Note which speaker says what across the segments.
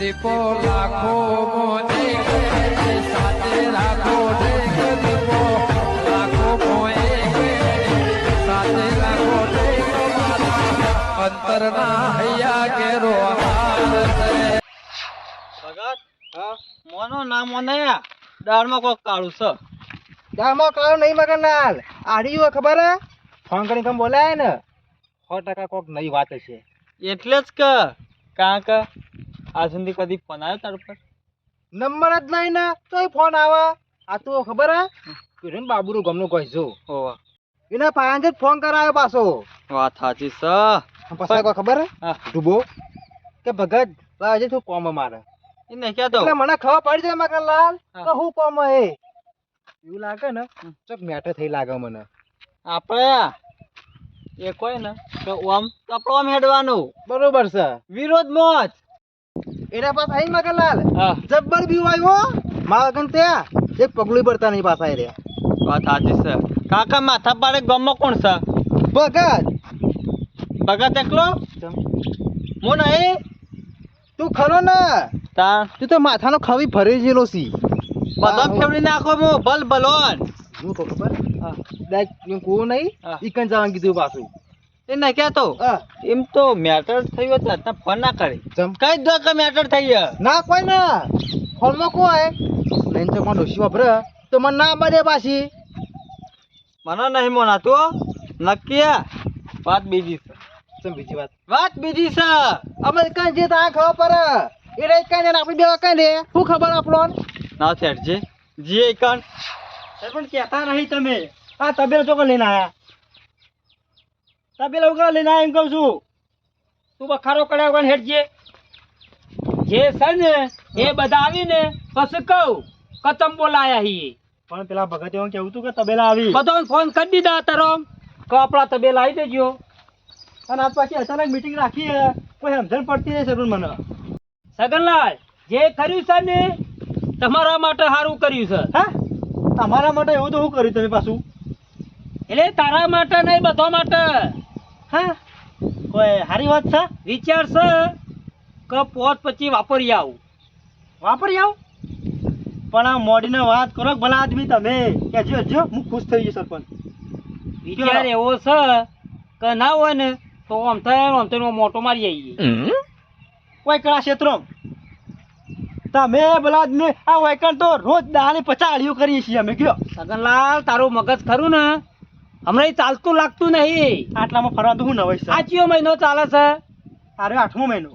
Speaker 1: દીપો લાખો મોને સાથે રાખો દીપો લાખો મોએ સાથે રાખો અંતરના હૈયા કેરો
Speaker 2: ભગત મોનો ના મોને દાળમાં કોક કાળું છે.
Speaker 3: દામો કાળો નહીં મગનલાલ આડી હોય ખબર હે ફોન કરીને તમે બોલાય ને 100% કોક નવી વાત છે.
Speaker 2: એટલે જ કે કાંક આ સુધી કદી ફોન આવ્યો તાર ઉપર?
Speaker 3: નંબર જ નહીં ને તોય ફોન આવે. આ તો ખબર હે કિરણ બાબુનું ગમનું કહીશું
Speaker 2: હોવા
Speaker 3: એના પાંચ જ ફોન કરાયો પાછો.
Speaker 2: વાત સાચી છે.
Speaker 3: પછી કોઈ ખબર હે
Speaker 2: હા.
Speaker 3: ડૂબો કે ભગત આજે તું કોમ મારે
Speaker 2: એ નહીં કહેતો.
Speaker 3: એટલે મને ખબર પડી જાય મગનલાલ
Speaker 2: હા.
Speaker 3: કે હું કોમ હે એવું લાગે ને ચોક મેટર થઈ લાગે મને.
Speaker 2: આપણે એ કોઈ ને તો આમ આપણો આમ હેડવાનું
Speaker 3: બરોબર છે
Speaker 2: વિરોધમાં જ.
Speaker 3: એના પાસે આવી મગનલાલ
Speaker 2: હા
Speaker 3: જબ્બર વ્યૂ આવ્યો મારા ગન ત્યાં એક પગલું પડતા નહીં પાછા એ રહ્યા.
Speaker 2: વાત સાચી છે. કાકા માથા પાડે ગામમાં કોણ છે?
Speaker 3: ભગત
Speaker 2: ભગત એકલો હું નહીં
Speaker 3: તું ખરો ને
Speaker 2: તા
Speaker 3: તું તો માથાનો ખવી ફરી ગયેલો છી.
Speaker 2: બધા ફેવડી નાખો હું ભલ ભલોન.
Speaker 3: હું તો ખબર દાય કુવો નહીં
Speaker 2: હા.
Speaker 3: ઈકન જવાનું કીધું પાછું.
Speaker 2: એ નહીં કહેતો
Speaker 3: હા.
Speaker 2: એમ તો મેટર થયું હતું અત્યારે ફોન ના કરે.
Speaker 3: જમ
Speaker 2: કઈ દો કે મેટર થઈ ગયા.
Speaker 3: ના કોઈ ના હોલમાં કોઈ લઈને તો કોણ ડોશી વાપરે તો મને ના પડે પાછી.
Speaker 2: મને નહીં મોનાતું નક્કી વાત બીજી છે.
Speaker 3: ચમ બીજી વાત
Speaker 2: વાત બીજી છે.
Speaker 3: અમે કઈ જે તા ખબર પડે એ રહી કઈ ને આપણે બે કઈ ને શું ખબર આપણો
Speaker 2: ના સેઠ જે જી કણ
Speaker 3: પણ કહેતા નહીં તમે. આ તબેલો ચોકર લઈને આયા તબેલો ઉગા લઈને આયા એમ કહું છું.
Speaker 4: તું બખારો કર્યા વગર હેડજે. જે છે ને એ બધા આવીને પછી કહું કતમ બોલાયા હી.
Speaker 3: પણ પેલા ભગત એવું કેવું તું કે તબેલા આવી
Speaker 4: બધો ફોન કરી દીધા તારો કે આપણા તબેલા આવી દેજો.
Speaker 3: અને આજ પાછી અચાનક મીટિંગ રાખી હે. કોઈ સમજણ પડતી નહીં સર મને.
Speaker 4: સગનલાલ જે કર્યું છે ને તમારા માટે સારું કર્યું છે.
Speaker 3: હા તમારા માટે એવું તો શું કર્યું તમે પાછું?
Speaker 4: એટલે તારા માટે નહીં બધા માટે.
Speaker 3: હા કોઈ સારી વાત છે.
Speaker 4: વિચાર છે કે પોત પછી વાપરી આવું.
Speaker 3: વાપરી આવ પણ આ મોડીને વાત કરો કે ભલા આદમી તમે કે જો હું ખુશ થઈ ગયો સરપંચ.
Speaker 4: વિચાર એવો છે કે ના હોય ને તો આમ થાય મોટો મારી આવીએ.
Speaker 3: કોઈ કળા ક્ષેત્રો તમે ભલા આદમી આ વાયકણ તો રોજ દાણી 50 અળીઓ કરીએ છીએ અમે કયો.
Speaker 4: સગનલાલ તારું મગજ ખરું ને હમણાં ઈ ચાલતું લાગતું નહીં.
Speaker 3: આટલામાં ફરવા તો હું નવાઈ છે.
Speaker 4: આ કયો મહિનો ચાલે છે?
Speaker 3: અરે 8મો મહિનો.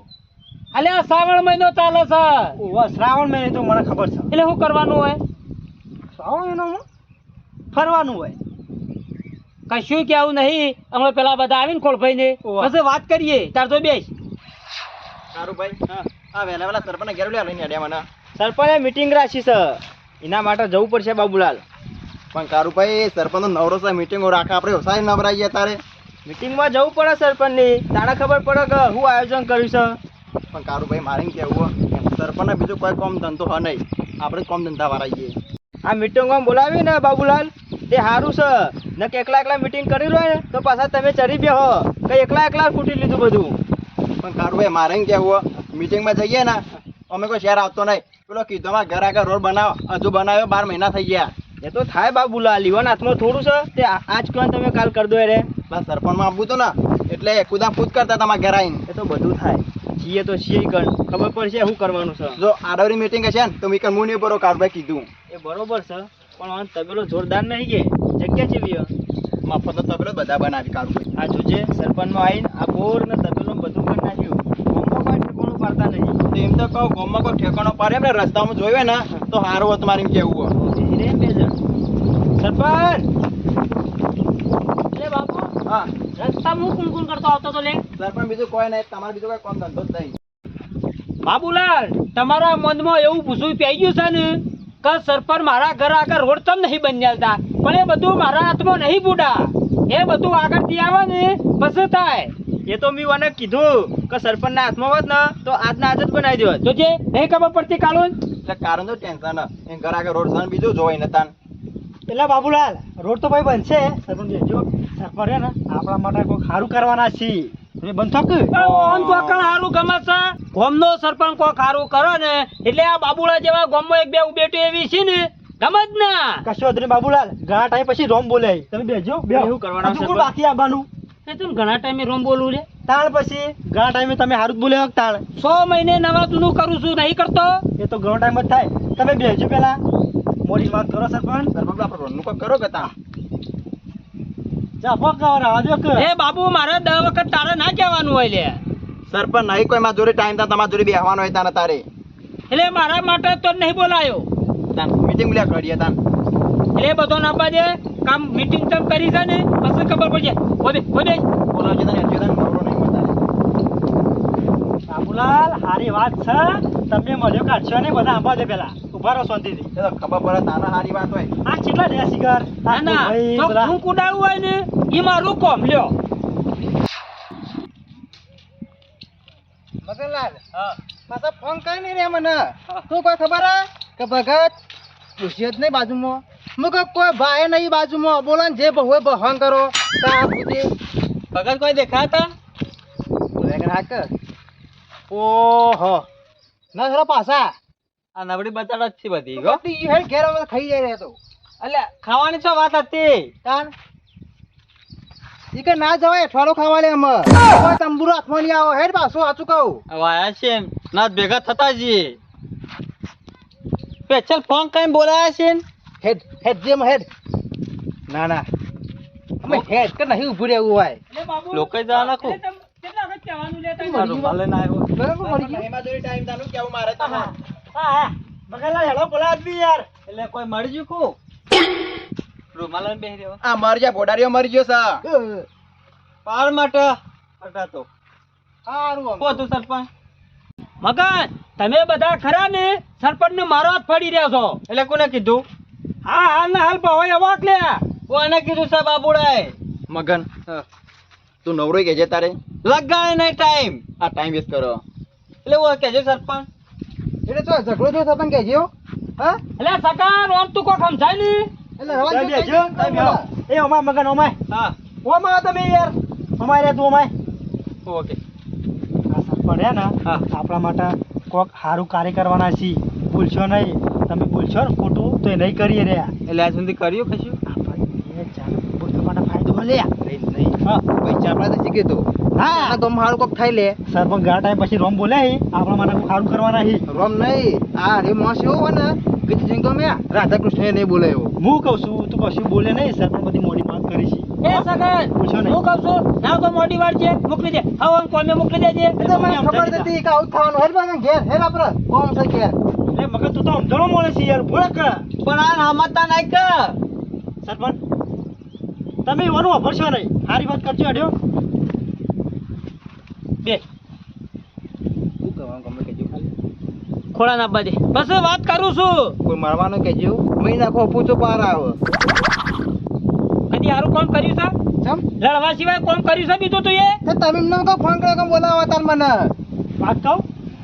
Speaker 4: અલે આ શ્રાવણ મહિનો ચાલે છે.
Speaker 3: ઓવા શ્રાવણ મહિને તો મને ખબર છે.
Speaker 4: એટલે શું કરવાનું હોય?
Speaker 3: શ્રાવણ મહિનામાં ફરવાનું હોય.
Speaker 4: કશું કેવું નહીં. હમણાં પેલા બધા આવીને ખોળભાઈ ને
Speaker 3: ઓવા.
Speaker 4: પછી વાત કરીએ. તાર તો બેસ.
Speaker 3: સારું ભાઈ આ વહેલા વહેલા સરપંચને ઘેર લઈને આડ્યા મને. સરપંચે મીટિંગ રાખી છે એના માટે જવું પડશે બાબુલાલ.
Speaker 5: પણ કારુભાઈ સરપંચ નવરો છે મીટિંગો રાખે આપણે વ્યવસાય નવરાઈએ તારે.
Speaker 3: મીટિંગમાં જવું પડે સરપંચની તાણે ખબર પડે કે હું આયોજન કર્યું છે.
Speaker 5: પણ કારુભાઈ મારે એમ કહેવું સરપંચને બીજું કોઈ કામ ધંધો હ નહીં આપણે જ કામ ધંધા વાળાઈએ.
Speaker 3: આ મીટિંગમાં બોલાવી ને બાબુલાલ તે સારું છે ને કે એકલા એકલા મીટિંગ કરી લો ને તો પાછા તમે ચડી બેહો કે એકલા ફૂટી લીધું બધું.
Speaker 5: પણ કારુભાઈ મારે એમ કહેવું મીટિંગમાં જઈએ ને અમે કોઈ શહેર આવતો નહીં પેલો કીધો અમારા ઘર આગળ રોડ બનાવો હજુ બનાવ્યો 12 મહિના થઈ ગયા.
Speaker 3: એ તો થાય બાબુલાલ લીવન હાથમાં થોડું છે તે આજ કહો તમે કાલ કરી દો રે.
Speaker 5: બસ સરપંચમાં આવવું હતું ને એટલે કુદા કૂદ કરતા તમારા ઘર આવીને.
Speaker 3: એ તો બધું થાય છીએ તો છીએ કણ ખબર પડશે શું કરવાનું છે.
Speaker 5: જો આડવરી મીટિંગ હશે ને તો મીકર હું નહીં બરો કારુભાઈ કીધું.
Speaker 3: એ બરોબર છે પણ આ તબેલો જોરદાર નહીં કે જગ્યા છે વિયો
Speaker 5: મફત તબેલો બધા બનાવી કારુભાઈ.
Speaker 3: આ જોજે સરપંચમાં આવીને આ બોર ને તબેલો બધું કરી નાખ્યું. ગામમાં કોઈ ઠેકાણું પાડતા નહીં.
Speaker 5: તો એમ તો કહું ગામમાં કોઈ ઠેકાણો પાડે એમ ને રસ્તામાં જોયું ને તો સારું હતું મારે એમ કહેવું.
Speaker 3: સરપંચ
Speaker 4: એટલે બાપુ
Speaker 5: હા
Speaker 4: રસ્તામાં હું કુણ કરતો આવતો તો લે.
Speaker 5: સરપંચ બીજું કોઈ નહીં તમારે બીજું કોઈ કામ ધંધો જ નહીં.
Speaker 4: બાબુલાલ તમારા મનમાં એવું પૂછવું પઈ ગયું છે ને કે સરપંચ મારા ઘર આગળ રોડ તમ નહીં બન્યાલતા પણ એ બધું મારા હાથમાં નહીં બુડા. એ બધું આગળથી આવે ને પછી થાય.
Speaker 3: એ તો મેં મને કીધું કે સરપંચના હાથમાં હોત ને તો આજના આજ જ બનાવી દેવત.
Speaker 4: જોજે નહીં ખબર પડતી કાલુન.
Speaker 5: એટલે કારણ તો ટેન્શન એ ઘર આગળ રોડ છે ને બીજું જોવાય ને તાન.
Speaker 3: પેલા બાબુલાલ રોડ તો ભાઈ બનશે સરપંચ જો સરપંચ ને આપણા માટે કોઈ સારું કરવાના છીએ એ બંધ થાક
Speaker 4: આમ તો કણ હારું ગમે છે ગામનો સરપંચ કોક હારું કરે ને એટલે આ બાબુલા જેવા ગામમાં એક બે બેટી એવી છે ને ગમે જ ના
Speaker 3: કશો વાંધો નહીં બાબુલાલ ઘણા ટાઈમ પછી રોમ બોલે તમે બેજો
Speaker 5: એવું કરવાનું
Speaker 3: હજુ
Speaker 5: છે,
Speaker 3: કોણ
Speaker 5: પણ?
Speaker 3: બાકી આવવાનું
Speaker 4: એ તું ઘણા ટાઈમે રોમ બોલું લે
Speaker 3: તાણ પછી ઘણા ટાઈમે તમે હારું જ બોલે તાણ
Speaker 4: 100 મહિને નવા જૂનું કરું છું નહીં કરતો
Speaker 3: એ તો ઘણો ટાઈમ જ થાય તમે બેજો પેલા મોડી વાત કરો સરપંચ
Speaker 5: સરપંચ આપણે રોડનું કોક કરો કે તા
Speaker 3: જા ફોક કવરા આજો કે
Speaker 4: એ બાબુ મારે 10 વખત તારે ના કહેવાનું હોય લે
Speaker 5: સરપંચ નહીં કોઈ માં જોડે ટાઈમ તા તમારા જોડે બેહવાનો હોય તાને તારે
Speaker 4: એટલે મારા માટે તો નહીં બોલાયો
Speaker 5: તાન મીટિંગ લ્યા કરીએ તાન
Speaker 4: એટલે બધો ના બાજે કામ મીટિંગ તમ કરી છે ને પછી ખબર પડશે બોલે
Speaker 5: બોલાવજે તાને હજુ તાન નવરો નહીં મળતા
Speaker 3: બાબુલાલ હારી વાત છે તમે મળ્યો કાઢશો ને બધા આંબા દે પેલા ઉભા રહો શાંતિથી
Speaker 5: એ તો ખબર પડે તાને સારી વાત હોય
Speaker 3: આ કેટલા દે શિકાર
Speaker 4: ના ના તો હું કુડાવું હોય ને ઈ મારું કોમ લ્યો
Speaker 3: મગનલાલ પાછા ફોન કરી નહીં રે મને તું કોઈ ખબર હે કે ભગત પૂછ્યો જ નહીં બાજુમાં મુક કોઈ ભાઈ નહીં બાજુમાં બોલો ને જે હોય ભણ કરો તા સુધી
Speaker 2: ભગત કોઈ દેખાતા
Speaker 3: હાક ઓહો ના ખરા પાછા
Speaker 2: આ નબળી બચાડ જ છે બધી ગો
Speaker 3: ગોટી હેડ ઘેર અમે ખાઈ જાય રે તો
Speaker 2: એટલે ખાવાની શું વાત હતી
Speaker 3: તાન ઈ કે ના જવાય અઠવાડો ખાવા લે અમે કોઈ તંબુરો હાથમાં નહીં આવો હેડ પાછું સાચું કહું
Speaker 2: હવે આયા છે એમ ના જ ભેગા થતા છીએ સ્પેશિયલ ફોન કઈ બોલાયા છે ને?
Speaker 3: હેડ હેડ જેમ હેડ ના ના અમે હેડ કે નહીં ઊભું રહેવું હોય
Speaker 4: એટલે બાબુ
Speaker 2: લોકો જવા નાખો.
Speaker 4: એટલે તમ કેટલા વખત કહેવાનું લે તને?
Speaker 2: આ રૂમાલે ના આવ્યો
Speaker 3: બરાબર મળી ગયું
Speaker 5: નહીં માં જોડે ટાઈમ તાનું કેવું મારે તાને
Speaker 3: હા હા મગનલાલ હેડો બોલા આદમી યાર
Speaker 2: એટલે કોઈ મળી ગયું કો રૂમાલે બેહી રહ્યો
Speaker 5: આ મરી જા ભોડારીઓ મરી ગયો સા
Speaker 2: પાર માટે હટાતો
Speaker 3: સારું આમ.
Speaker 2: કો તું સરપંચ
Speaker 4: મગન તમે બધા ખરા ને સરપંચ ને મારો હાથ ફડી રહ્યા છો
Speaker 2: એટલે કોને કીધું
Speaker 4: હા હાલ ને હાલ ભાઈ અવાક લે
Speaker 2: કોને કીધું છે બાબુડાએ
Speaker 5: મગન તું નવરો કે છે તારે
Speaker 2: લગાડે નહીં ટાઈમ
Speaker 5: આ ટાઈમ વેસ્ટ કરો
Speaker 2: એટલે હું કહેજો સરપંચ
Speaker 3: એટલે તો ઝઘડો જો તમે કહેજો હા
Speaker 4: એટલે સકાન ઓમ તું કોઈ સમજાય ને
Speaker 3: એટલે રવા દેજો એ ઓમાય મગન ઓમાય
Speaker 2: હા
Speaker 3: ઓમાં તમે યાર અમારે રે તું ઓમાય
Speaker 2: ઓકે
Speaker 3: આ સરપંચ હે ને
Speaker 2: હા.
Speaker 3: આપણા માટે કોક સારું કાર્ય કરવાના છીએ ભૂલશો નહીં તમે ભૂલશો ને ખોટું તો એ નહીં કરીએ રે
Speaker 2: એટલે આજ સુધી કર્યું કશું
Speaker 3: આપણે ચાલ બધા માટે ફાયદો મળે
Speaker 5: નહીં
Speaker 3: હા
Speaker 5: પૈસા આપણે તો શીખી તું
Speaker 3: હા
Speaker 5: તો મારું કોક થાય લે
Speaker 3: સરપંચ ઘણા ટાઈમ પછી રોમ બોલે હી આપણા માટે કોક સારું કરવાના હી
Speaker 5: રોમ નહીં આ રે મોસ એવો હોય ને કે જીંકો મે રાધા કૃષ્ણ નહીં બોલે એવો
Speaker 3: હું કહું છું તું કશું બોલે નહીં સરપંચ બધી મોડી વાત કરી છે
Speaker 4: એ સગન
Speaker 3: પૂછો નહીં.
Speaker 4: હું કહું છું ના તો મોટી વાર છે મોકલી દે હવે આમ કોમે મોકલી દેજે
Speaker 3: એટલે મને ખબર નથી કે આવું થવાનું હેડ બાને ઘેર હેડ આપણે કોમ છે ઘેર એ મગર તું તો સમજણો મળે છે યાર ભોળક
Speaker 2: પણ આ સમજતા નહીં કે
Speaker 3: સરપંચ તમે એવાનું વાપરશો નહીં સારી વાત કરજો અડ્યો
Speaker 4: બે
Speaker 5: શું કરવાનું ગમે કેજો ખાલી
Speaker 4: ખોળા ના બાજે બસ વાત કરું છું
Speaker 5: કોઈ મારવાનું કેજો મહિના કો પૂછો પાર આવે
Speaker 4: કદી હારું કોમ કર્યું છે
Speaker 3: ચમ
Speaker 4: લડવા સિવાય કોમ કર્યું છે બીજું તું એ
Speaker 3: તો તમે એમને કહો ફોન કરે કે બોલાવો તાર મને વાત કહું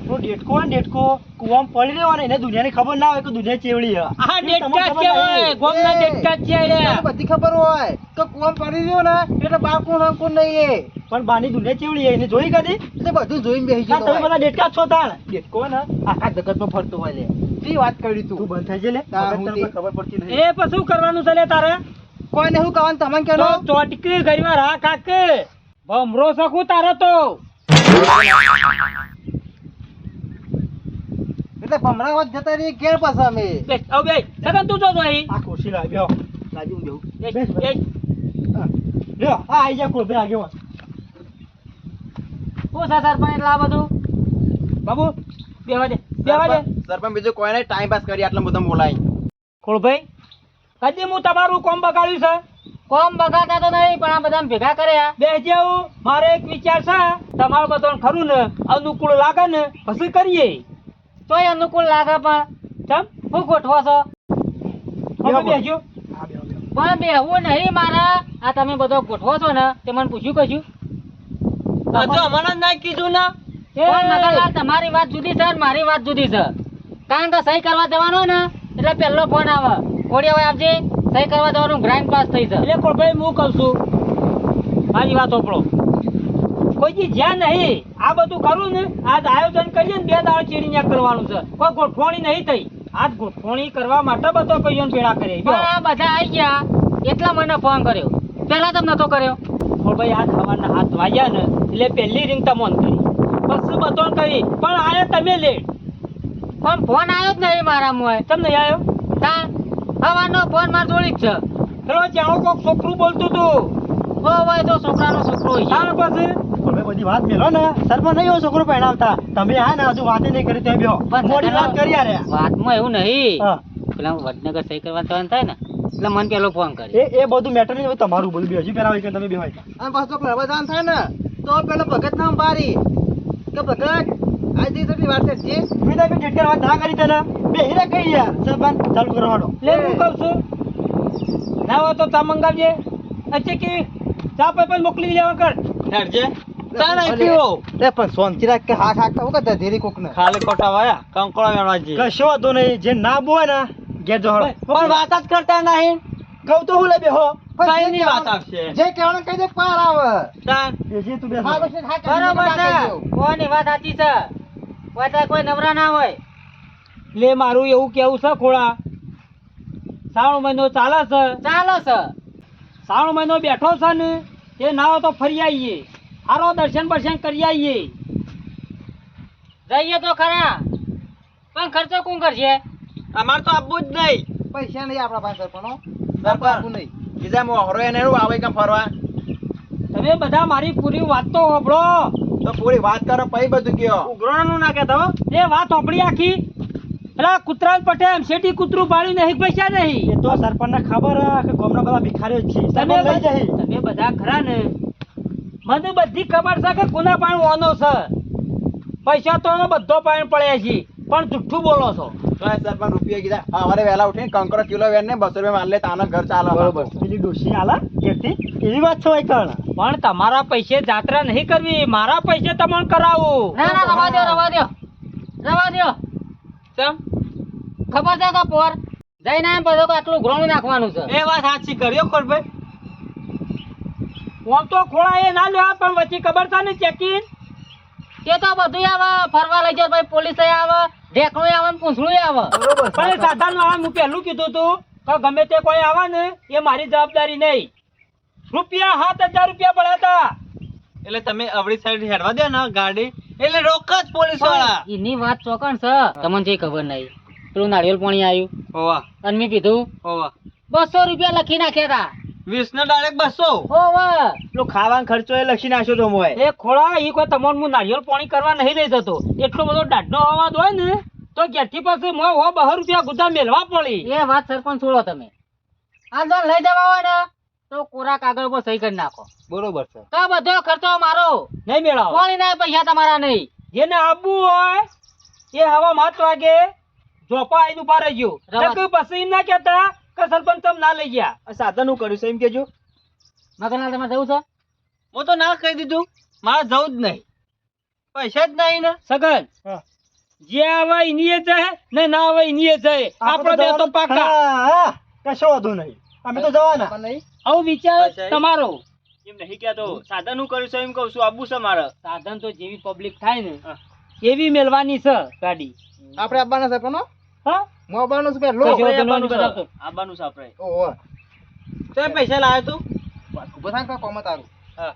Speaker 3: તો ડેટકો હોય ને ડેટકો કુવામાં પડી રહેવાનો એને દુનિયાની ખબર ના હોય કે દુનિયા ચેવડી હે
Speaker 4: આ ડેટકા જ કહેવાય ગોમના ડેટકા જ છે
Speaker 3: એને
Speaker 4: લ્યા.
Speaker 3: બધી ખબર હોય તો કુવામાં પડી રહ્યો ને એટલે બાર કોણ હે, કોણ નહીં એ પણ બાની દુનિયા ચેવડી હે એને જોઈ કદી એટલે બધું જોઈને બેસી ગયો તમે બધા ડેટકા જ છો તાણ ડેટકો ને આખા જગતમાં ફરતો હોય લે જી વાત કરી તું બંધ થઈ જાય લે તને ખબર પડતી નહીં
Speaker 4: એ પછી શું કરવાનું છે લે તારે
Speaker 3: કોઈને શું કહેવાનું તમને
Speaker 4: તો
Speaker 3: કેનો
Speaker 4: ચોટકી ઘરમાં રાહ કાક ભમરો શકું તારે તો
Speaker 3: એટલે ભમરા વાત જતા રહી ઘેર પાછા અમે
Speaker 4: બેસ આવ બે સગન તું જો તો અહીં
Speaker 3: આ ખુરશી લાવ્યો લાગ્યું બેહું
Speaker 4: બેસ,
Speaker 3: બેસ,
Speaker 4: બેસ.
Speaker 3: લ્યો આ આઈ જા કોલ બે આગેવાન
Speaker 4: શું છે સરપંચ એટલે આ બધું બાબુ બેવા દે
Speaker 5: સરપંચ બીજું કોઈ નહીં ટાઈમ પાસ કરી આટલા બધા બોલાય
Speaker 4: ખોળભાઈ કદી હું તમારું કોમ બગાડ્યું છે
Speaker 6: કોમ બગાડતા તો નહીં પણ આ બધા ભેગા કર્યા
Speaker 4: બેસજો મારે એક વિચાર છે તમારું બધાને ખરું ને અનુકૂળ લાગે ને પછી કરીએ
Speaker 6: તોય અનુકૂળ લાગે પણ
Speaker 4: ચમ
Speaker 6: હું ગોઠવો છો
Speaker 4: હવે બેસજો
Speaker 6: પણ બેહવું નહીં મારા આ તમે બધો ગોઠવો છો ને તે મને પૂછ્યું કશું
Speaker 2: હજુ અમને જ ના કીધું ને
Speaker 6: પણ મગનલાલ, તમારી વાત જુદી છે ને મારી વાત જુદી છે કારણ કે સહી કરવા જવાનું હોય ને એટલે પહેલો ફોન આવે કોડિયા ભાઈ આપજે સહી કરવા જવાનું ગ્રાઇન્ડ પાસ થઈ છે
Speaker 4: એટલે ખોળભાઈ હું કહું છું મારી વાત ઓપડો કોઈ જ્યાં નહીં આ બધું કરું ને આજ આયોજન કરીએ ને 2 દાડા ચીડીને કરવાનું છે કોઈ ગોઠવણી નહીં થઈ આજ ગોઠવણી કરવા માટે બધો કઈયો ભેળા કરે
Speaker 6: પણ આ બધા આવી ગયા એટલા મને ફોન કર્યો પહેલા તમે નતો કર્યો
Speaker 4: ભાઈ આજ સવારના 7 વાગ્યા ને એટલે પહેલી રિંગ તમોન કરી પછી બધો કરી પણ આયા તમે લેટ
Speaker 6: પણ ફોન આવ્યો જ નહીં મારા મોય
Speaker 4: કેમ નહીં આવ્યો
Speaker 6: તાણ હવાનો ફોન માર જોડી જ છે
Speaker 4: પેલો જાણો કોક છોકરું બોલતું તું
Speaker 6: હોય તો છોકરાનો છોકરો છે
Speaker 4: તાર પછી
Speaker 3: હવે બધી વાત મેલો ને સરપંચ નહીં એવો છોકરો પહેણાવતા તમે હા ને હજુ વાતે નહીં કરી તમે બેહો
Speaker 6: પણ
Speaker 3: મોટી વાત કરી યાર
Speaker 6: વાતમાં એવું નહીં
Speaker 3: હા
Speaker 6: પેલા વડનગર સહી કરવા જવાનું થાય ને એટલે મને પેલો ફોન કર્યો
Speaker 3: એ બધું મેટર નહીં તમારું બોલું બે હજી પેલા હોય કે તમે બે હોય
Speaker 5: અને પાછો ફરવા જવાનું થાય ને તો પેલો ભગત નામ બારી કે ભગત આજે કેટલી વાર છે જે
Speaker 3: મેં તમે જેટલી વાત ના કરી તને બે હીરા કહી યાર સરપંચ ચાલુ કરવાનો
Speaker 4: લે હું કહું છું ના હોય તો ચા મંગાવજે અચ્છા કે ચા પણ મોકલી દેવા કર
Speaker 5: હેડજે
Speaker 2: ચા નહીં પીવો
Speaker 3: એ પણ સોનથી રાખ કે હાથ હાથ હું કહેતા ધીરી કોક ને
Speaker 2: ખાલી ખોટા વાયા કંકોળા વેણવાજી
Speaker 3: કશો હતો નહીં જે ના બોય ને ઘેર જો હળો
Speaker 2: પણ વાત જ કરતા નહીં
Speaker 3: કહું તો હું લે બેહો
Speaker 2: કઈ ની વાત આવશે
Speaker 5: જે કહેવાનું કહી દે પાર આવે
Speaker 2: તાન
Speaker 3: બેસી તું બેસો
Speaker 6: બરોબર છે કોની વાત સાચી છે બધા કોઈ નવરા ના હોય
Speaker 4: લે મારું એવું કેવું છે ખોળા શ્રાવણ મહિનો ચાલે છે
Speaker 6: ચાલો છે
Speaker 4: શ્રાવણ મહિનો બેઠો છે ને એ ના હોય તો ફરી આવીએ હારો દર્શન બર્શન કરી આવીએ
Speaker 6: જઈએ તો ખરા પણ ખર્ચો કોણ કરશે
Speaker 2: અમાર તો આપવું જ નહીં
Speaker 5: પૈસા નહીં આપણા પાસે પણ
Speaker 2: સરપંચ
Speaker 5: નહીં બીજા મોહરો એને એવું આવે કેમ ફરવા
Speaker 4: તમે બધા મારી પૂરી વાત તો હોભળો
Speaker 5: તો પૂરી વાત કરો પછી બધું કયો
Speaker 3: ઉઘરાણું ના કહેતા હો
Speaker 4: એ વાત હોભળી આખી પેલા કૂતરાને પટે એમ શેઠી કૂતરું પાડ્યું નહીં પૈસા નહીં
Speaker 3: એ તો સરપંચ ને ખબર હે કે ગામના બધા ભિખારીઓ જ છે
Speaker 4: તમે
Speaker 3: સરપંચ લઈ જાય
Speaker 4: તમે બધા ખરા ને મને બધી ખબર છે કે કોના પાણી વાનો છે પૈસા તો બધો પાણી પડ્યા છે પણ જુઠ્ઠું બોલો છો
Speaker 5: તો એ સરપંચ રૂપિયા કીધા સવારે વહેલા ઉઠીને કંકરો કિલો વેન ને 200 રૂપિયા માલ લે તાનો ઘર ચાલે બરોબર
Speaker 3: પેલી ડોશી આલા ઘેરથી એવી વાત છે હોય કણ
Speaker 4: પણ તમારા પૈસે જાત્રા નહીં કરવી મારા પૈસે તમને કરાવું
Speaker 6: ના ના રવા દો રવા દો રવા દો
Speaker 2: ચમ
Speaker 6: ખબર છે કે પોર જઈને એમ બધું કે આટલું ઘણું નાખવાનું છે
Speaker 2: એ વાત સાચી કર્યો ખોરભાઈ
Speaker 4: આમ તો ખોળા એ ના લેવા પણ વચ્ચે ખબર છે ને ચેકિંગ
Speaker 6: તે તો બધું આવે ફરવા લઈ જાવ ભાઈ પોલીસ આવે ઢેકણું આવે ને પૂંછડું આવે
Speaker 4: પણ એ સાધારણ વાળા હું પહેલું કીધું તું કે ગમે તે કોઈ આવે ને એ મારી જવાબદારી નહીં રૂપિયા 7000 રૂપિયા પડ્યા હતા
Speaker 2: એટલે તમે અવળી સાઈડ હેડવા દે ને ગાડી એટલે રોક જ પોલીસ વાળા
Speaker 6: એની વાત ચોકણ છે તમને જે ખબર નહીં પેલું નાળિયેર પાણી આવ્યું
Speaker 2: હોવા
Speaker 6: અને મેં કીધું
Speaker 2: હોવા
Speaker 6: 200 રૂપિયા લખી નાખ્યા
Speaker 2: 20 ને ડાયરેક્ટ 200
Speaker 6: હતા
Speaker 3: પેલો ખાવાનો ખર્ચો એ લખી નાખ્યો તો મોય
Speaker 4: એ ખોળા એ કોઈ તમને હું નારિયેળ પાણી કરવા નહીં લઈ જતો એટલો બધો દાઢનો અવાજ હોય ને તો ઘેરથી પછી મોય 200 રૂપિયા ગુદા મેલવા પડી
Speaker 6: એ વાત સરપંચ છોડો તમે આ જો લઈ જવા હોય ને તો કોરા કાગળ પર સહી કરી નાખો
Speaker 5: બરોબર છે
Speaker 6: તો બધો ખર્ચો મારો
Speaker 4: નહીં મેળાવો
Speaker 6: પાણી ના પૈસા તમારા નહીં
Speaker 4: જેને આપવું હોય એ હવા 7 વાગે જોપા આઈને ઉભા રહેજો
Speaker 6: રવા.
Speaker 4: નકર પછી એમ ના કહેતા કે સરપંચ તમે ના લઈ ગયા
Speaker 3: આ સાધન હું કર્યું છે એમ કેજો
Speaker 6: મગનલાલ તમારે જવું છે
Speaker 2: હું તો ના કહી દીધું મારે જવું જ નહીં પૈસા જ નહીં ને
Speaker 4: સગન
Speaker 3: હા.
Speaker 4: જે આવે એનીએ જાય ને ના આવે એનીએ જાય આપણે બે તો પાકા
Speaker 3: હા કશો વાંધો નહીં અમે તો જવાના
Speaker 4: આવું વિચાર
Speaker 2: પછી?
Speaker 4: તમારો
Speaker 2: એમ નહીં કહેતો સાધન હું કર્યું છે એમ કહું છું આબુ છે મારે
Speaker 4: સાધન તો જેવી પબ્લિક થાય ને એવી મેલવાની છે ગાડી
Speaker 5: આપણે આવવાના છે પણ
Speaker 4: હા
Speaker 5: હું આવવાનું છે પેલો
Speaker 4: કશો વાંધો
Speaker 2: આવવાનું
Speaker 4: નહીં
Speaker 2: છે.
Speaker 4: બતાવતો.
Speaker 2: આવવાનું છે આપણે
Speaker 5: ઓહો
Speaker 2: તો એ પૈસા લાવ્યો તું
Speaker 5: ઉભો થાય કા કોમ તારું
Speaker 2: હા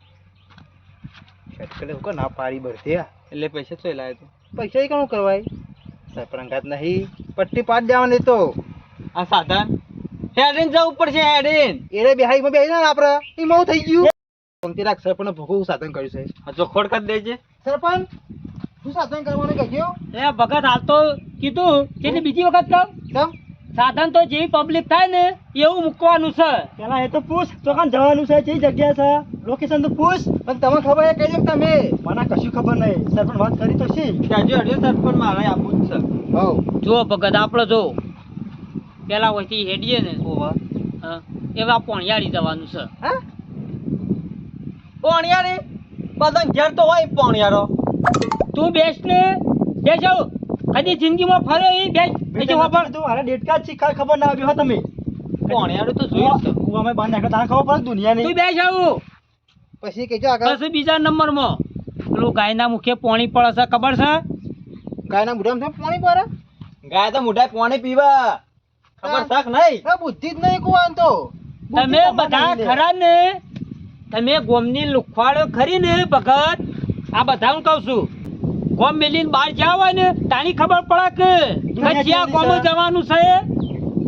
Speaker 3: એટલે હું ના પાડી બરતી
Speaker 2: એટલે પૈસા તો લાવ્યો તું
Speaker 5: પૈસા ઈ કોણ કરવાય સરપંચાત નહીં પટ્ટી પાડ દેવાની તો
Speaker 2: આ સાધન હેડીને જવું પડશે હેડીને
Speaker 5: એરે બેહાઈ માં બેહી ને આપણે ઈ મો થઈ ગયું પંક્તિ રાખ સરપંચ ભોગવું સાધન કર્યું છે
Speaker 2: આ ચોખોડ કરી દેજે
Speaker 5: સરપંચ શું સાધન કરવાનું કહેજો
Speaker 4: એ ભગત હાલ તો કીધું એટલે બીજી વખત કહું
Speaker 5: કેમ
Speaker 4: સાધન તો જેવી પબ્લિક થાય ને એવું મૂકવાનું છે
Speaker 3: પેલા એ તો પૂછ ચોકાન જવાનું છે કઈ જગ્યા છે લોકેશન તો પૂછ
Speaker 5: પણ તમને ખબર એ કહી દો તમે
Speaker 3: મને કશું ખબર નહીં સરપંચ વાત કરી તો શી
Speaker 2: ત્યાંજો હેડ્યો સરપંચ મારે આપવું જ છે
Speaker 5: હવ
Speaker 4: જો ભગત આપણે જો પેલા વહીથી હેડીએ ને હા, એવા પોણિયાળી જવાનું છે
Speaker 5: હા
Speaker 2: પોણિયારે બધા ઘેર તો હોય પોણિયારો
Speaker 4: તું બેસ ને બેસ આવ કદી જિંદગીમાં ફર્યો એ બેસ બીજું વાપર
Speaker 3: તું મારા ડેટકા જ શીખા ખબર ના આવી હો તમે
Speaker 2: પોણિયારો તો જોયું છે
Speaker 3: કુવામાં બાંધ નાખ્યો તારે ખબર પડે દુનિયા
Speaker 4: તું
Speaker 3: નહીં
Speaker 4: બેસ આવું
Speaker 5: પછી કહેજો આગળ
Speaker 4: પછી બીજા નંબરમાં પેલું ગાયના મુખે પોણી પડે છે ખબર છે?
Speaker 3: ગાયના મોઢામાં છે પાણી પર
Speaker 5: ગાય તો મોઢાએ પાણી પીવા ખબર શાક નહીં
Speaker 3: બુદ્ધિ જ નહીં કુવાન તો
Speaker 4: તમે બધા ખરા ને, તમે ગોમની લુખવાડો ખરી ને ભગત, આ બધા હું કહું છું, ગોમ મેલીને બહાર જ્યાં હોય ને તાની ખબર પડે કે ક્યાં ગોમ જવાનું છે.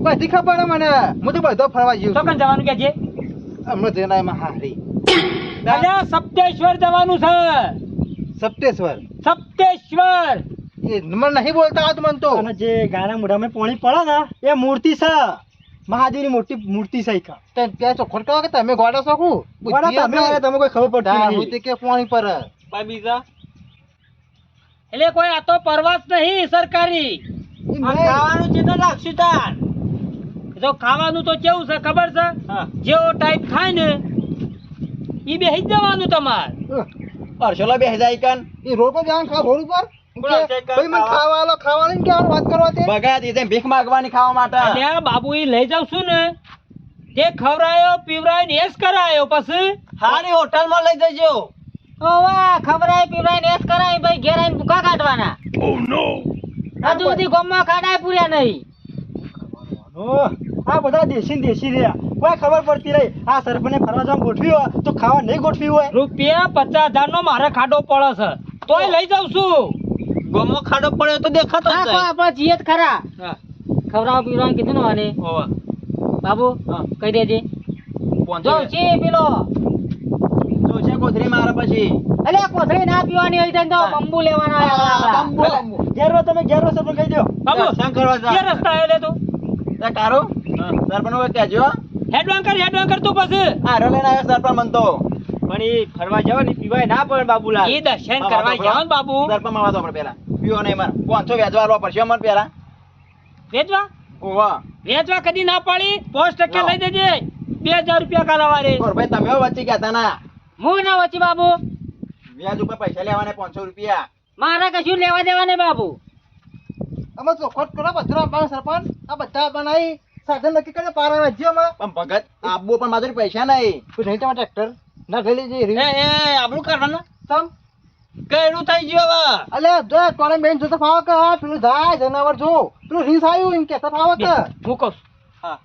Speaker 3: બધી ખબર હે મને, હું તો બધો ફરવા જઉં
Speaker 4: તો કન જવાનું કે છે?
Speaker 3: હમણાં જઈને એમાં હારી
Speaker 4: અલ્યા સપ્તેશ્વર જવાનું છે.
Speaker 3: સપ્તેશ્વર
Speaker 4: સપ્તેશ્વર
Speaker 3: એ મને નહીં બોલતા આજ મન તો
Speaker 2: અને જે ગાયના મોઢામાં પાણી પડે ને એ મૂર્તિ છે, મહાદેવની મોટી મૂર્તિ છે ઈ કા.
Speaker 3: તે ત્યાં ચોખવટ કરો કે તમે ગોડા છો કુ
Speaker 2: ગોડા તમે હોય, તમે કોઈ ખબર પડતી નહીં.
Speaker 3: તે કે પાણી પર
Speaker 5: ભાઈ બીજા
Speaker 4: એટલે કોઈ આ તો પરવાસ નહીં સરકારી.
Speaker 2: ખાવાનું છે તો લાગશું તાર.
Speaker 4: જો ખાવાનું તો કેવું છે ખબર છે? જેવો ટાઈપ ખાય ને ઈ બેહી જ જવાનું તમારે.
Speaker 5: હર્ષોલા બેસી જાય કન
Speaker 3: એ રોડ પર જાણ ખા રોડ પર ભાઈ મને ખાવાનું કે વાત કરવા તે
Speaker 5: બગા દીધે ભીખ માંગવાની ખાવા માટે
Speaker 4: અલ્યા બાબુ ઈ લઈ જાવ છું ને તે ખવરાયો પીવરાયો ને એસ કરાયો પછી
Speaker 2: હારી હોટલમાં લઈ જજો.
Speaker 6: ઓવા ખબરાય પીવરાય નેસ કરાય ભાઈ ઘેર આવીને ભૂકા કાઢવાના. હજુ સુધી ગામમાં ખાડાય પૂર્યા નહીં.
Speaker 2: ઓહ, આ બધા દેશી ને દેશી રહ્યા, કોઈ ખબર પડતી રહી. આ સરપંચને ફરવા જવાનું ગોઠવ્યું હોય તો ખાવા નહીં ગોઠવ્યું હોય.
Speaker 4: રૂપિયા 50,000 નો મારે ખાડો પડે છે તોય લઈ જાઉં છું.
Speaker 2: ગોમો ખાડો પડ્યો તો દેખાતો જ
Speaker 6: હા તો
Speaker 2: નહીં.
Speaker 6: આપણે જીએ જ ખરા.
Speaker 2: હા.
Speaker 6: ખવડાવ પીવડાવ કીધું ને મને
Speaker 2: ઓવા.
Speaker 6: બાબુ કહી દેજે. જો છે પેલો
Speaker 5: તો છે કોથરી મારે પછી
Speaker 6: અલ્યા કોથળી ના પીવાની હોય તો બંબુ લેવાના આવ્યા આપણા.
Speaker 2: ઘેર રહો તમે, ઘેર રહો સરપંચ કહી દો.
Speaker 4: બાબુ
Speaker 5: દર્શન કરવા જા.
Speaker 4: કે રસ્તા આયો લે તું
Speaker 5: તે કારો સરપંચ હોય કહેજો
Speaker 4: હેડવાન કર તું પછી.
Speaker 5: આરો લઈને આવ્યો સરપંચ મન તો
Speaker 2: પણ ઈ ફરવા જાવ ને પીવાય ના પડે બાબુલાલ.
Speaker 4: ઈ દર્શન કરવા જાવ ને બાબુ.
Speaker 5: સરપંચ માં વાતો આપણે પેલા પીવો નહીં માર 500 વ્યાજવા આલવા પડશે મને પેલા
Speaker 4: વેચવા
Speaker 5: ઓવા
Speaker 4: વેચવા કદી ના પાડી 5% લઈ દેજે. 2000 રૂપિયા કાલાવા રે.
Speaker 5: ભાઈ તમે વચ્ચે કહેતા ના
Speaker 6: હું ના વચ્ચે બાબુ,
Speaker 5: વ્યાજ ઉપર પૈસા લેવાના 500 રૂપિયા
Speaker 6: મારે કશું લેવા દેવા નહીં બાબુ.
Speaker 3: અમે ચોખવટ કરો બધા આપણા સરપંચ આ બધા બનાવી સાધન નક્કી કરીને પાર રાજ્યમાં
Speaker 5: પણ ભગત આબુ પણ મારી પૈસા નહીં
Speaker 3: કોઈ નહીં તમારે ટ્રેક્ટર ના લઈ લેજે
Speaker 2: આપણું કરવાનું
Speaker 3: તમ
Speaker 2: કઈનું થઈ ગયું હવે.
Speaker 3: અલ્યા જો કોને બેન જોતા ફાવ કે આ પેલું જાય જનાવર જો પેલું રીસ આવ્યું એમ કેતા ફાવ કે
Speaker 4: હું કહું છું.
Speaker 5: હા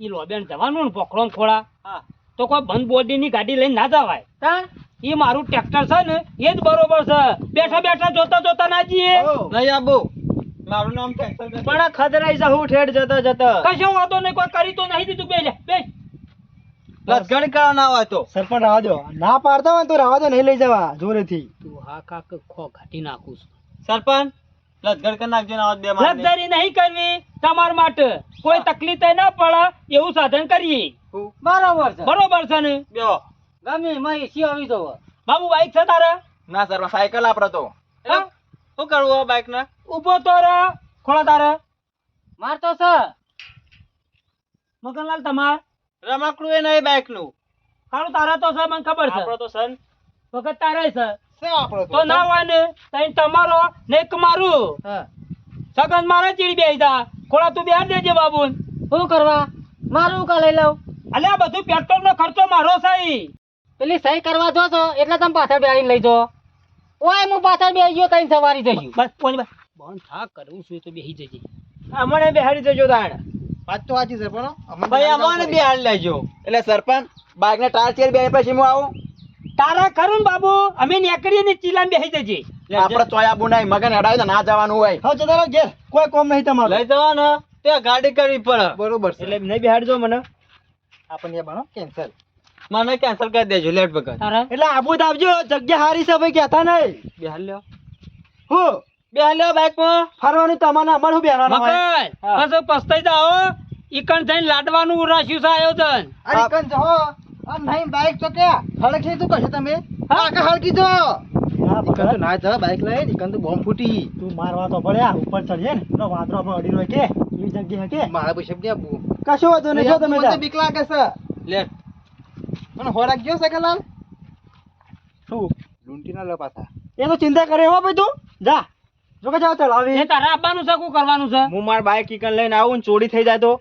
Speaker 4: ઈ લોબેન જવાનું ને પકડો ને ખોળા
Speaker 5: હા
Speaker 4: તો કોઈ બંધ બોડીની ગાડી લઈને ના જવાય.
Speaker 6: તાણ
Speaker 4: ઈ મારું ટ્રેક્ટર છે ને એ જ બરોબર છે. બેઠા બેઠા જોતા ના જઈએ.
Speaker 2: નહીં આબુ.
Speaker 5: મારું નામ કેન્સલ કર
Speaker 2: પણ આ ખદરાઈ જા હું ઠેડ જતો જતો.
Speaker 4: કશો વાંધો નહીં, કોઈ કરી તો નહીં દીધું. બે
Speaker 2: લસગણ કરવા ના હોય તો. સરપંચ રાવા દો. ના પાડતા હોય તો રાવા દો, નહીં લઈ જવા જોરેથી.
Speaker 4: તું હા કાક ખો ઘાટી નાખું છું.
Speaker 2: સરપંચ લસગણ કરી નાખજો ને આવા બે માર ને.
Speaker 4: લક્ઝરી નહીં કરવી તમાર માટે. કોઈ તકલીફ ના પડે એવું સાધન કરીએ.
Speaker 6: બરોબર છે.
Speaker 4: બરોબર છે ને
Speaker 5: બેહો
Speaker 6: ગમે મય સી આવી તો
Speaker 4: બાબુ? બાઈક છે તારે?
Speaker 5: ના સર સાયકલ આપડે તો
Speaker 4: હા?
Speaker 2: શું કરવું બાઈક ના?
Speaker 4: ઊભો તો રે ખોળા તારે.
Speaker 6: માર તો છે
Speaker 4: મગનલાલ તમાર
Speaker 2: રમકડું એ નહીં બાઈક નું.
Speaker 4: કાળું તારા તો છે મને ખબર છે.
Speaker 2: આપણો તો સન.
Speaker 4: વખત તારે છે
Speaker 3: છે આપણો
Speaker 4: તો ના હોય ને તઈ તમારો ને એક મારું
Speaker 6: હા.
Speaker 4: સગન મારે ચીડી બેસી જા. ખોળા તું બેહાર દેજે બાબુ.
Speaker 6: શું કરવા મારું કા લઈ લઉં?
Speaker 4: અલ્યા બધું પેટ્રોલ નો ખર્ચો મારો છે ઈ.
Speaker 6: પેલી સહી કરવા જો છો એટલે તમે પાછળ બેહાડીને લઈ જો. ઓય હું પાછળ બેસી ગયો તઈ સવારી જઈશું.
Speaker 4: બસ પોની બસ બંધ થા કરવું છું તો બેસી જજે.
Speaker 2: અમને બેહાડી દેજો તાણ.
Speaker 3: વાત તો સાચી છે પણ
Speaker 2: ભાઈ અમને બેહાડી લેજો.
Speaker 5: એટલે સરપંચ બાઇક ને ટાયર ચેર બે પછી હું આવું
Speaker 4: તારા ખરું ને બાબુ, અમે નીકળીએ ને ચીલાન બેસી જજે.
Speaker 5: આપડે ચોય આબુ નહીં મગન હેડાય તો ના જવાનું હોય
Speaker 2: હા જતા રહો ઘેર, કોઈ કોમ નહીં તમારું. લઈ જવાનો તે ગાડી કરવી પડે.
Speaker 3: બરોબર છે
Speaker 2: એટલે નહીં બેહાડજો મને.
Speaker 3: આપણને બનો કેન્સલ
Speaker 2: મને કેન્સલ કરી દેજો લેટ વગર.
Speaker 4: તારા
Speaker 2: એટલે આબુ જ આવજો, જગ્યા હારી છે ભાઈ, કહેતા નહીં. બેહાડ લ્યો. હું બેહાડ લ્યો બાઈક માં. ફરવાનું તમારે અમારે શું બેહાડવાનું હોય?
Speaker 4: મકર પછી પસ્તાઈ જાઓ. ઈકણ થઈને લાડવાનું રાખ્યું છે આયોજન.
Speaker 3: અરે કન જો આ નહીં બાઈક તો કે હળકી તું કશે તમે કાકા હળકી જો
Speaker 2: ના
Speaker 3: કન તો
Speaker 2: ભગત,
Speaker 3: ના જા બાઈક લઈ કન તો બોમ્બ ફૂટી
Speaker 2: તું મારવા તો પડ્યા ઉપર ચડીએ ને તો વાંદરો આપણે અડી રહ્યો કે એવી જગ્યા કે
Speaker 3: મારા પૈસા કે
Speaker 2: કશો વાંધો નહીં. જો તમે
Speaker 3: મને
Speaker 2: જા.
Speaker 3: બીક લાગે છે
Speaker 2: લેટ.
Speaker 3: મને હોરાક ગયો સકલાલ
Speaker 2: શું
Speaker 3: લૂંટી ના લો પાછા
Speaker 2: એ તો ચિંતા કરે હો ભાઈ, તું જા. જો કે જાવ ચાલ આવી.
Speaker 4: એ તારા આપવાનું છે શું કરવાનું છે?
Speaker 2: હું માર બાઈક ઈકન લઈને આવું ને ચોરી થઈ જાય તો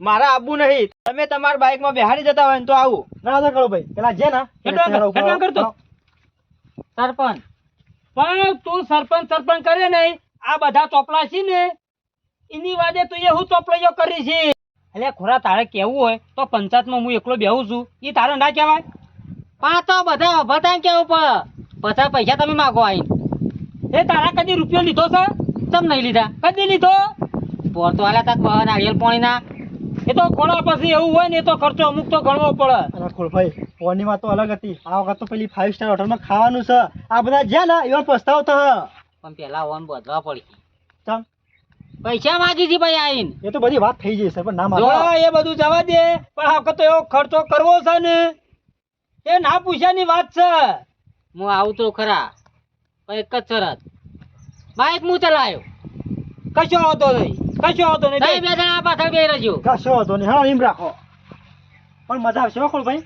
Speaker 2: મારા આબુ નહીં. તમે તમારા બાઈક માં બેહાડી જતા હોય ને તો આવું. ના કરો ભાઈ, પેલા જે ના
Speaker 4: હેડવાન કર, હેડવાન કર તું.
Speaker 6: સરપંચ
Speaker 4: પણ તું સરપંચ કરે નહીં, આ બધા ચોપડા છે ને એની વાદે તું એ હું ચોપડીઓ કરી છે. એટલે ખોરા તારે કેવું હોય તો પંચાયતમાં હું એકલો બેહું છું, એ તારે ના કહેવાય?
Speaker 6: પા તો બધા બધા કેવું પડે પછી પૈસા તમે માગો આવીને.
Speaker 4: એ તારા કદી રૂપિયો લીધો છે?
Speaker 6: તમ નહીં લીધા
Speaker 4: કદી લીધો?
Speaker 6: પોર તો આલ્યા તક નાળિયેર પાણીના.
Speaker 4: એ તો ખોળા પછી એવું હોય ને એ તો ખર્ચો અમુક તો ગણવો પડે.
Speaker 2: અરે ખોળભાઈ ફોનની વાત તો અલગ હતી. આ વખત તો પેલી 5 સ્ટાર હોટલમાં ખાવાનું છે. આ બધા જ્યાં ને એવા પસ્તાવ તો
Speaker 6: પણ પેલા ઓન બધવા પડી
Speaker 2: ચમ
Speaker 6: પૈસા માગી છે ભાઈ આવીને.
Speaker 2: એ તો બધી વાત થઈ જશે પણ ના
Speaker 4: જો
Speaker 2: માનો
Speaker 4: એ બધું જવા દે, પણ આ વખત તો એવો ખર્ચો કરવો છે ને એ ના પૂછ્યાની વાત છે.
Speaker 6: હું આવું તો ખરા પણ એક જ શરત, બાઈક હું ચલાયો.
Speaker 4: કશો હોતો નહીં, કશો હોતો નહીં.
Speaker 6: બે જણા પાછળ બે રહેજો.
Speaker 2: કશો હતો નહીં. હા એમ રાખો પણ મજા આવશે હો ખોળભાઈ.